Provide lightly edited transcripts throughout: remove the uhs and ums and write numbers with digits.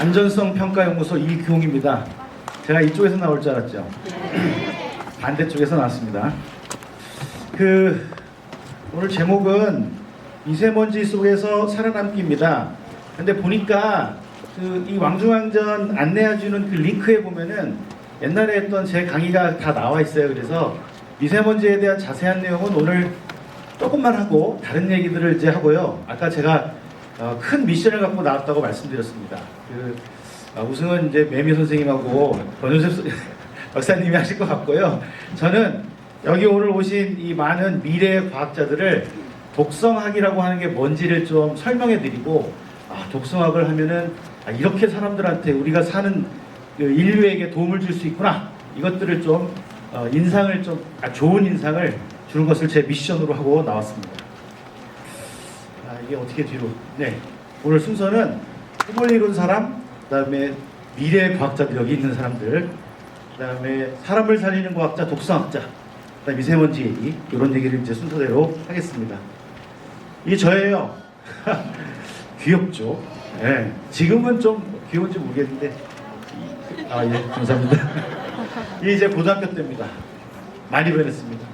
안전성평가연구소 이규홍입니다. 제가 이쪽에서 나올 줄 알았죠? 반대쪽에서 나왔습니다. 오늘 제목은 미세먼지 속에서 살아남기입니다. 근데 보니까 이 왕중왕전 안내해주는 그 링크에 보면은 옛날에 했던 제 강의가 다 나와 있어요. 그래서 미세먼지에 대한 자세한 내용은 오늘 조금만 하고 다른 얘기들을 이제 하고요. 아까 제가 큰 미션을 갖고 나왔다고 말씀드렸습니다. 우승은 이제 매미 선생님하고 권윤섭 박사님이 하실 것 같고요. 저는 여기 오늘 오신 이 많은 미래의 과학자들을 독성학이라고 하는 게 뭔지를 좀 설명해 드리고, 독성학을 하면은 이렇게 사람들한테 우리가 사는 인류에게 도움을 줄 수 있구나, 이것들을 좀 인상을 좀 좋은 인상을 주는 것을 제 미션으로 하고 나왔습니다. 이게 어떻게 뒤로? 네, 오늘 순서는 꿈을 이룬 사람, 그 다음에 미래의 과학자들, 여기 있는 사람들, 그 다음에 사람을 살리는 과학자, 독성학자, 그 다음에 미세먼지 얘기, 이런 얘기를 이제 순서대로 하겠습니다. 이게 저예요. 귀엽죠? 네. 지금은 좀 귀여운지 모르겠는데, 예, 감사합니다. 이게 이제 고등학교 때입니다. 많이 변했습니다.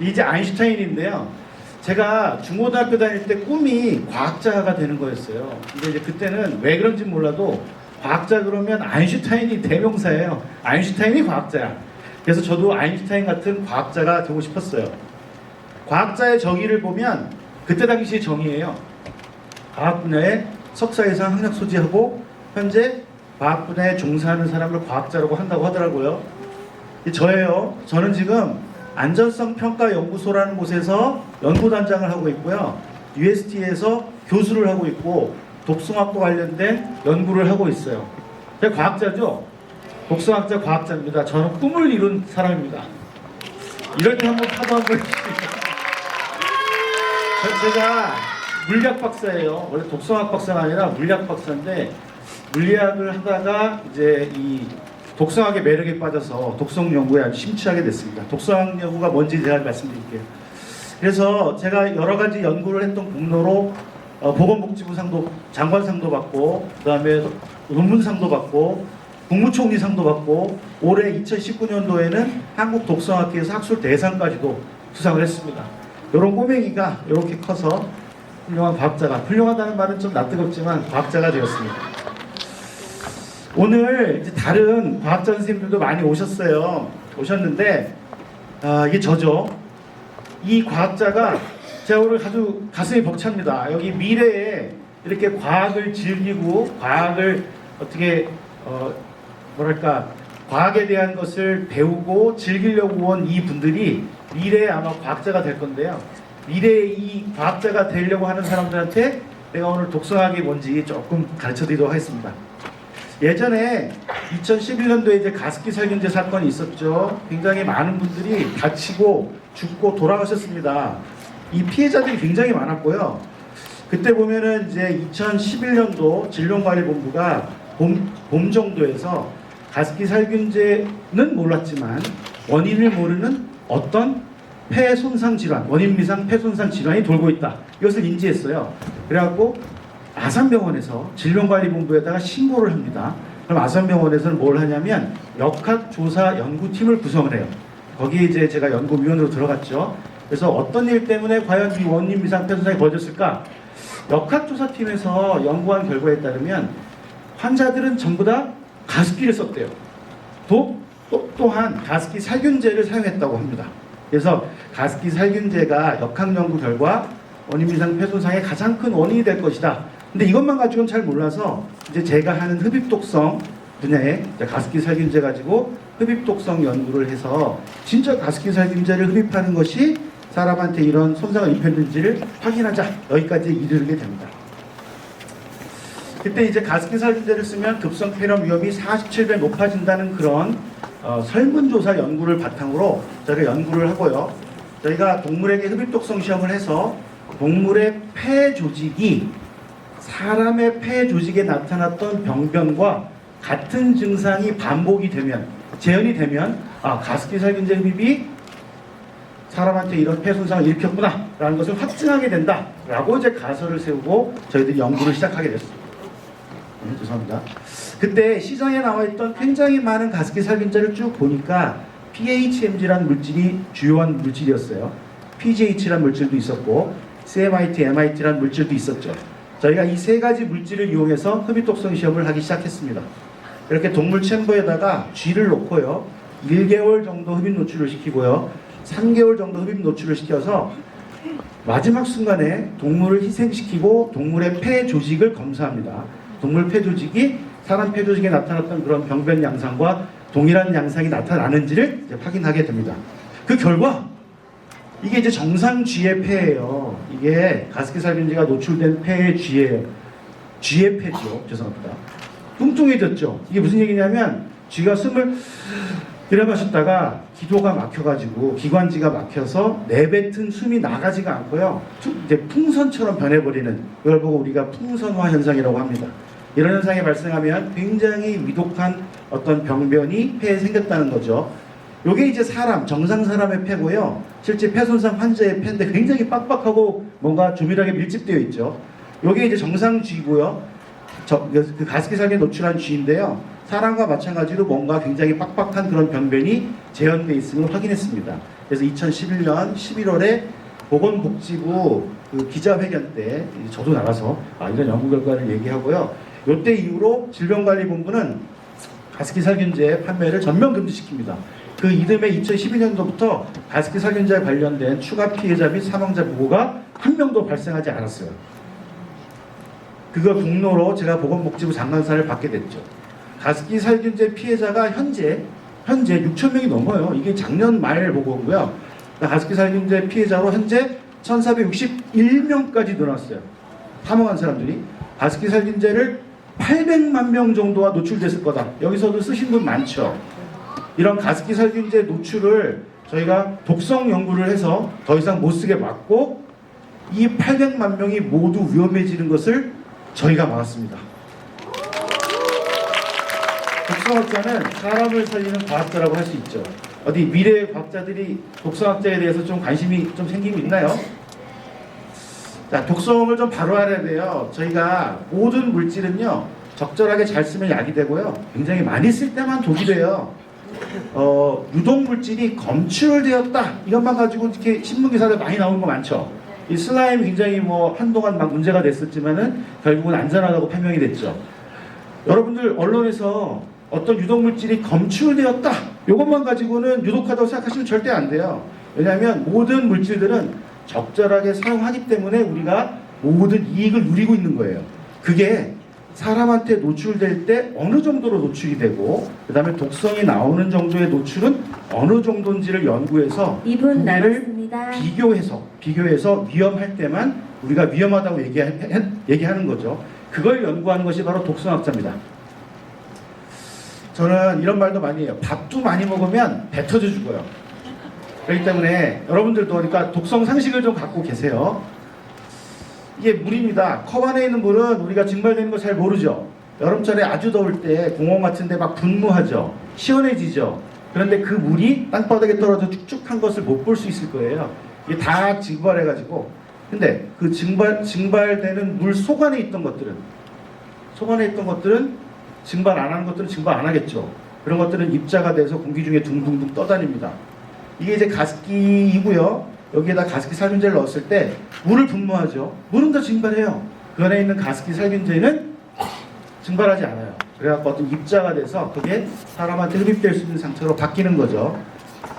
이제 아인슈타인인데요. 제가 중고등학교 다닐 때 꿈이 과학자가 되는 거였어요. 근데 이제 그때는 왜 그런지 몰라도 과학자 그러면 아인슈타인이 대명사예요. 아인슈타인이 과학자야. 그래서 저도 아인슈타인 같은 과학자가 되고 싶었어요. 과학자의 정의를 보면 그때 당시 정의예요. 과학 분야에 석사 이상 학력 소지하고 현재 과학 분야에 종사하는 사람을 과학자라고 한다고 하더라고요. 저예요. 저는 지금 안전성평가연구소라는 곳에서 연구단장을 하고 있고요. UST에서 교수를 하고 있고 독성학과 관련된 연구를 하고 있어요. 제가 과학자죠? 독성학자 과학자입니다. 저는 꿈을 이룬 사람입니다. 이럴 때 한번 파도 한번 해주세요. 제가 물리학 박사예요. 원래 독성학 박사가 아니라 물리학 박사인데, 물리학을 하다가 이제 이 독성학의 매력에 빠져서 독성 연구에 아주 심취하게 됐습니다. 독성학 연구가 뭔지 제가 말씀드릴게요. 그래서 제가 여러 가지 연구를 했던 공로로 보건복지부 상도, 장관상도 받고, 그 다음에 논문상도 받고, 국무총리 상도 받고, 올해 2019년도에는 한국독성학회에서 학술 대상까지도 수상을 했습니다. 이런 꼬맹이가 이렇게 커서 훌륭한 과학자가, 훌륭하다는 말은 좀 낯뜨겁지만 과학자가 되었습니다. 오늘 이제 다른 과학자 선생님들도 많이 오셨는데, 이게 저죠. 이 과학자가 제가 오늘 아주 가슴이 벅찹니다. 여기 미래에 이렇게 과학을 즐기고 과학을 어떻게 과학에 대한 것을 배우고 즐기려고 온 이 분들이 미래에 아마 과학자가 될 건데요. 미래에 이 과학자가 되려고 하는 사람들한테 내가 오늘 독성학이 뭔지 조금 가르쳐 드리도록 하겠습니다. 예전에 2011년도에 이제 가습기 살균제 사건이 있었죠. 굉장히 많은 분들이 다치고 죽고 돌아가셨습니다. 이 피해자들이 굉장히 많았고요. 그때 보면은 이제 2011년도 질병관리본부가 봄 정도에서 가습기 살균제는 몰랐지만 원인을 모르는 어떤 폐 손상 질환, 원인 미상 폐 손상 질환이 돌고 있다, 이것을 인지했어요. 그래갖고 아산병원에서 질병관리본부에다가 신고를 합니다. 그럼 아산병원에서는 뭘 하냐면 역학조사 연구팀을 구성을 해요. 거기에 이제 제가 연구위원으로 들어갔죠. 그래서 어떤 일 때문에 과연 이 원인 미상 폐손상이 벌어졌을까? 역학조사팀에서 연구한 결과에 따르면 환자들은 전부 다 가습기를 썼대요. 또한 가습기 살균제를 사용했다고 합니다. 그래서 가습기 살균제가 역학연구 결과 원인 미상 폐손상의 가장 큰 원인이 될 것이다. 근데 이것만 가지고는 잘 몰라서 이제 제가 하는 흡입독성 분야에 가습기 살균제 가지고 흡입독성 연구를 해서 진짜 가습기 살균제를 흡입하는 것이 사람한테 이런 손상을 입혔는지를 확인하자, 여기까지 이르게 됩니다. 그때 이제 가습기 살균제를 쓰면 급성 폐렴 위험이 47배 높아진다는 그런 설문조사 연구를 바탕으로 저희가 연구를 하고요. 저희가 동물에게 흡입독성 시험을 해서 동물의 폐 조직이 사람의 폐 조직에 나타났던 병변과 같은 증상이 반복이 되면, 재현이 되면 가습기 살균제 흡입이 사람한테 이런 폐 손상을 일으켰구나 라는 것을 확증하게 된다 라고 이제 가설을 세우고 저희들이 연구를 시작하게 됐습니다. 죄송합니다. 그때 시장에 나와 있던 굉장히 많은 가습기 살균제를 쭉 보니까 PHMG라는 물질이 주요한 물질이었어요. PGH라는 물질도 있었고 CMIT, MIT라는 물질도 있었죠. 저희가 이 세 가지 물질을 이용해서 흡입독성 시험을 하기 시작했습니다. 이렇게 동물 챔버에다가 쥐를 놓고요. 1개월 정도 흡입 노출을 시키고요. 3개월 정도 흡입 노출을 시켜서 마지막 순간에 동물을 희생시키고 동물의 폐 조직을 검사합니다. 동물 폐 조직이 사람 폐 조직에 나타났던 그런 병변 양상과 동일한 양상이 나타나는지를 이제 확인하게 됩니다. 그 결과 이게 이제 정상 쥐의 폐예요. 이게 가습기 살균제가 노출된 폐의 쥐예요. 쥐의 폐죠. 죄송합니다. 뚱뚱해졌죠. 이게 무슨 얘기냐면 쥐가 숨을 들여마셨다가 기도가 막혀가지고 기관지가 막혀서 내뱉은 숨이 나가지가 않고요. 이제 풍선처럼 변해버리는, 이걸 보고 우리가 풍선화 현상이라고 합니다. 이런 현상이 발생하면 굉장히 위독한 어떤 병변이 폐에 생겼다는 거죠. 이게 이제 사람, 정상 사람의 폐고요. 실제 폐손상 환자의 폐인데 굉장히 빡빡하고 뭔가 조밀하게 밀집되어 있죠. 이게 이제 정상 쥐고요. 그 가습기 살균 노출한 쥐인데요. 사람과 마찬가지로 뭔가 굉장히 빡빡한 그런 병변이 재현되어 있음을 확인했습니다. 그래서 2011년 11월에 보건복지부 그 기자회견 때 저도 나가서 이런 연구 결과를 얘기하고요. 이때 이후로 질병관리본부는 가습기 살균제 판매를 전면 금지시킵니다. 그 이듬해 2012년도부터 가습기 살균제에 관련된 추가 피해자 및 사망자 보고가 한 명도 발생하지 않았어요. 그거 공로로 제가 보건복지부 장관상을 받게 됐죠. 가습기 살균제 피해자가 현재 6,000명이 넘어요. 이게 작년 말 보고고요. 가습기 살균제 피해자로 현재 1,461명까지 늘어났어요. 사망한 사람들이. 가습기 살균제를 800만 명 정도가 노출됐을 거다. 여기서도 쓰신 분 많죠. 이런 가습기 살균제 노출을 저희가 독성 연구를 해서 더 이상 못 쓰게 막고 이 800만 명이 모두 위험해지는 것을 저희가 막았습니다. 독성학자는 사람을 살리는 과학자라고 할 수 있죠. 어디 미래의 과학자들이 독성학자에 대해서 좀 관심이 좀 생기고 있나요? 자, 독성을 좀 바로 알아야 돼요. 저희가 모든 물질은요, 적절하게 잘 쓰면 약이 되고요, 굉장히 많이 쓸 때만 독이 돼요. 유독 물질이 검출되었다, 이것만 가지고 이렇게 신문 기사들 많이 나오는 거 많죠. 이 슬라임 굉장히 한동안 막 문제가 됐었지만은 결국은 안전하다고 판명이 됐죠. 여러분들 언론에서 어떤 유독 물질이 검출되었다, 이것만 가지고는 유독하다고 생각하시면 절대 안 돼요. 왜냐하면 모든 물질들은 적절하게 사용하기 때문에 우리가 모든 이익을 누리고 있는 거예요. 그게 사람한테 노출될 때 어느 정도로 노출이 되고, 그 다음에 독성이 나오는 정도의 노출은 어느 정도인지를 연구해서 2분 남았습니다. 비교해서 위험할 때만 우리가 위험하다고 얘기하는 거죠. 그걸 연구하는 것이 바로 독성학자입니다. 저는 이런 말도 많이 해요. 밥도 많이 먹으면 배 터져 죽어요. 그렇기 때문에 여러분들도 그러니까 독성 상식을 좀 갖고 계세요. 이게 물입니다. 컵 안에 있는 물은 우리가 증발되는 거 잘 모르죠. 여름철에 아주 더울 때 공원 같은 데 막 분무하죠. 시원해지죠. 그런데 그 물이 땅바닥에 떨어져 축축한 것을 못 볼 수 있을 거예요. 이게 다 증발해가지고. 근데 그 증발되는 물 속 안에 있던 것들은 증발 안 하는 것들은 증발 안 하겠죠. 그런 것들은 입자가 돼서 공기 중에 둥둥둥 떠다닙니다. 이게 이제 가습기이고요. 여기에다 가습기 살균제를 넣었을 때 물을 분무하죠. 물은 다 증발해요. 그 안에 있는 가습기 살균제는 증발하지 않아요. 그래갖고 어떤 입자가 돼서 그게 사람한테 흡입될 수 있는 상태로 바뀌는 거죠.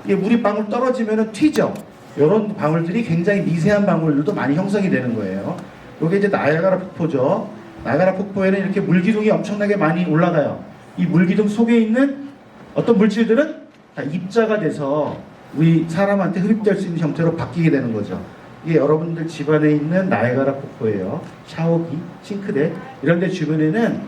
이게 물이 방울 떨어지면 튀죠. 이런 방울들이 굉장히 미세한 방울들도 많이 형성이 되는 거예요. 이게 이제 나이아가라 폭포죠. 나이아가라 폭포에는 이렇게 물기둥이 엄청나게 많이 올라가요. 이 물기둥 속에 있는 어떤 물질들은 다 입자가 돼서 우리 사람한테 흡입될 수 있는 형태로 바뀌게 되는 거죠. 이게 여러분들 집안에 있는 나이아가라 폭포예요. 샤워기, 싱크대 이런 데 주변에는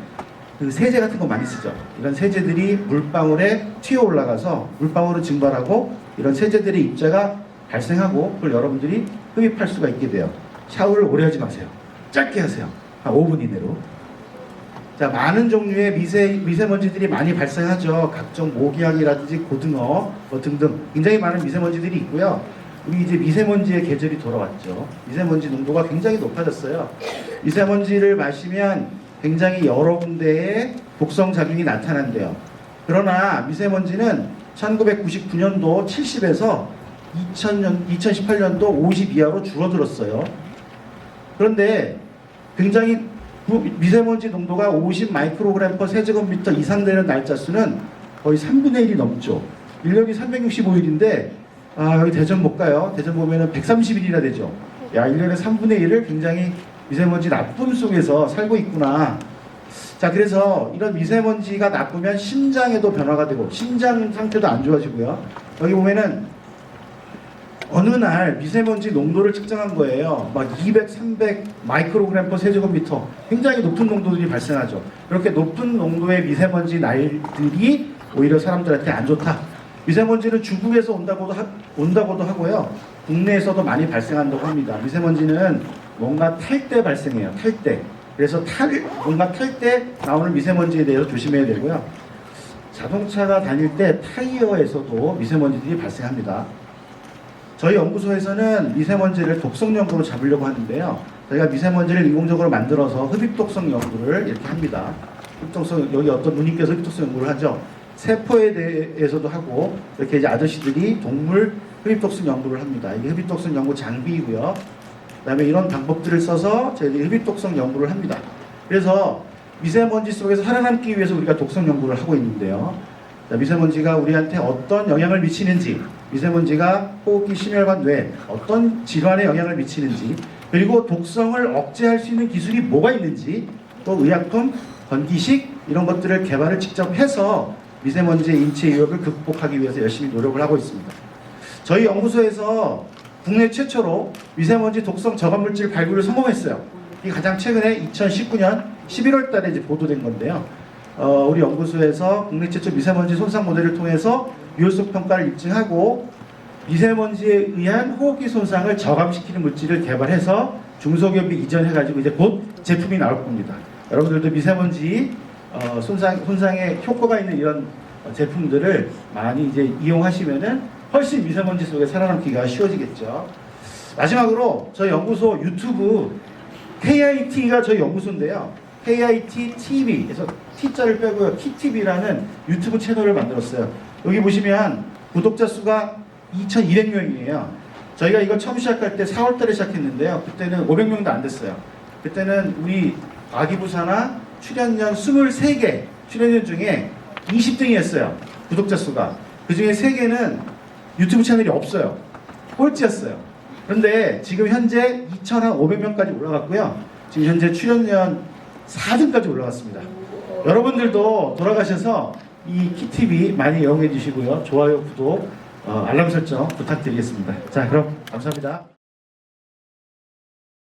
그 세제 같은 거 많이 쓰죠. 이런 세제들이 물방울에 튀어 올라가서 물방울을 증발하고 이런 세제들의 입자가 발생하고 그걸 여러분들이 흡입할 수가 있게 돼요. 샤워를 오래 하지 마세요. 짧게 하세요. 한 5분 이내로. 자, 많은 종류의 미세먼지들이 많이 발생하죠. 각종 모기향이라든지 고등어 등등 굉장히 많은 미세먼지들이 있고요. 우리 이제 미세먼지의 계절이 돌아왔죠. 미세먼지 농도가 굉장히 높아졌어요. 미세먼지를 마시면 굉장히 여러 군데에 독성 작용이 나타난대요. 그러나 미세먼지는 1999년도 70에서 2018년도 50 이하로 줄어들었어요. 그런데 굉장히 미세먼지 농도가 50 마이크로그램 per 세제곱미터 이상 되는 날짜 수는 거의 3분의 1이 넘죠. 1년이 365일인데 여기 대전 못 가요. 대전 보면은 130일이나 되죠. 야, 1년에 3분의 1을 굉장히 미세먼지 나쁨 속에서 살고 있구나. 자, 그래서 이런 미세먼지가 나쁘면 심장에도 변화가 되고 심장 상태도 안 좋아지고요. 여기 보면은 어느 날 미세먼지 농도를 측정한 거예요. 막 200, 300 마이크로그램 per 세제곱미터, 굉장히 높은 농도들이 발생하죠. 그렇게 높은 농도의 미세먼지 날들이 오히려 사람들한테 안 좋다. 미세먼지는 중국에서 온다고도 하고요. 국내에서도 많이 발생한다고 합니다. 미세먼지는 뭔가 탈 때 발생해요. 탈 때. 그래서 뭔가 탈 때 나오는 미세먼지에 대해서 조심해야 되고요. 자동차가 다닐 때 타이어에서도 미세먼지들이 발생합니다. 저희 연구소에서는 미세먼지를 독성 연구로 잡으려고 하는데요. 저희가 미세먼지를 인공적으로 만들어서 흡입독성 연구를 이렇게 합니다. 여기 어떤 누님께서 흡입독성 연구를 하죠. 세포에 대해서도 하고, 이렇게 이제 아저씨들이 동물 흡입독성 연구를 합니다. 이게 흡입독성 연구 장비이고요. 그 다음에 이런 방법들을 써서 저희들이 흡입독성 연구를 합니다. 그래서 미세먼지 속에서 살아남기 위해서 우리가 독성 연구를 하고 있는데요. 미세먼지가 우리한테 어떤 영향을 미치는지, 미세먼지가 호흡기, 심혈관, 뇌 어떤 질환에 영향을 미치는지, 그리고 독성을 억제할 수 있는 기술이 뭐가 있는지, 또 의약품, 건기식 이런 것들을 개발을 직접 해서 미세먼지의 인체 위협을 극복하기 위해서 열심히 노력을 하고 있습니다. 저희 연구소에서 국내 최초로 미세먼지 독성 저감물질 발굴을 성공했어요. 이게 가장 최근에 2019년 11월 달에 이제 보도된 건데요. 우리 연구소에서 국내 최초 미세먼지 손상 모델을 통해서 유효성 평가를 입증하고 미세먼지에 의한 호흡기 손상을 저감시키는 물질을 개발해서 중소기업에 이전해가지고 이제 곧 제품이 나올 겁니다. 여러분들도 미세먼지 손상에 효과가 있는 이런 제품들을 많이 이제 이용하시면은 훨씬 미세먼지 속에 살아남기가 쉬워지겠죠. 마지막으로 저희 연구소 유튜브 KIT가 저희 연구소인데요. KIT TV, 그래서 T자를 빼고요. TTV라는 유튜브 채널을 만들었어요. 여기 보시면 구독자 수가 2,200명이에요. 저희가 이거 처음 시작할 때 4월 달에 시작했는데요. 그때는 500명도 안 됐어요. 그때는 우리 과기부사나 출연연 23개 출연연 중에 20등이었어요. 구독자 수가. 그 중에 3개는 유튜브 채널이 없어요. 꼴찌였어요. 그런데 지금 현재 2,500명까지 올라갔고요. 지금 현재 출연연 4등까지 올라갔습니다. 여러분들도 돌아가셔서 이 키TV 많이 이용해 주시고요. 좋아요, 구독, 알람 설정 부탁드리겠습니다. 자, 그럼 감사합니다.